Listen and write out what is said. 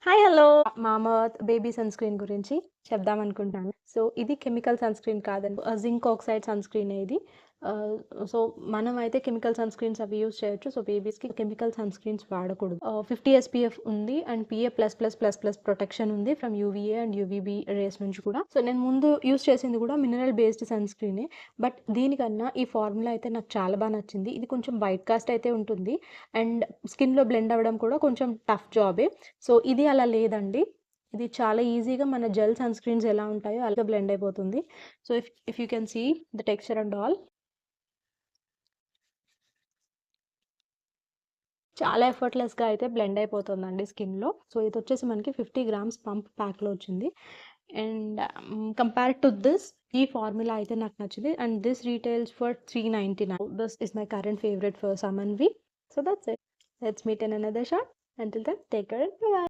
Hi hello Mamaearth baby sunscreen గురించి చెప్దామనుకుంటున్నాను. So, ఇది కెమికల్ సన్ స్క్రీన్ కాదండి. జింక్ ఆక్సైడ్ సన్ స్క్రీనే ఇది. సో, మనమైతే కెమికల్ సన్ స్క్రీన్స్ అవి యూజ్ చేయొచ్చు. సో, బేబీస్‌కి కెమికల్ సన్ స్క్రీన్స్ వాడకూడదు. 50 ఎస్‌పీఎఫ్ ఉంది అండ్ PA++++ ప్రొటెక్షన్ ఉంది from UVA and UVB rays నుంచి కూడా. సో, నేను ముందు యూజ్ చేసింది కూడా మినరల్ బేస్డ్ సన్ స్క్రీనే. బట్ దీనికన్నా ఈ ఫార్ములా అయితే నాకు చాలా బాగా నచ్చింది. ఇది కొంచెం వైట్ కాస్ట్ అయితే ఉంటుంది అండ్ స్కిన్‌లో బ్లెండ్ అవ్వడం కూడా కొంచెం టఫ్ జాబే. సో, ఇది అలా లేదండి. ఇది చాలా ఈజీగా మన జెల్ సన్ స్క్రీన్స్ ఎలా ఉంటాయో అలాగే బ్లెండ్ అయిపోతుంది. So, if you can see the texture and all చాలా ఎఫర్ట్‌లెస్‌గా అయితే బ్లెండ్ అయిపోతుందండి స్కిన్‌లో. సో, ఇదొచ్చేసి మనకి 50 గ్రామ్స్ పంప్ ప్యాక్‌లో వచ్చింది. అండ్ కంపేర్డ్ టు దిస్ ఈ ఫార్ములా అయితే నాకు నచ్చింది. And this retails for 399. This is my current favourite for some and we. So, that's it. Let's meet in another shot. Until then, take care and bye-bye.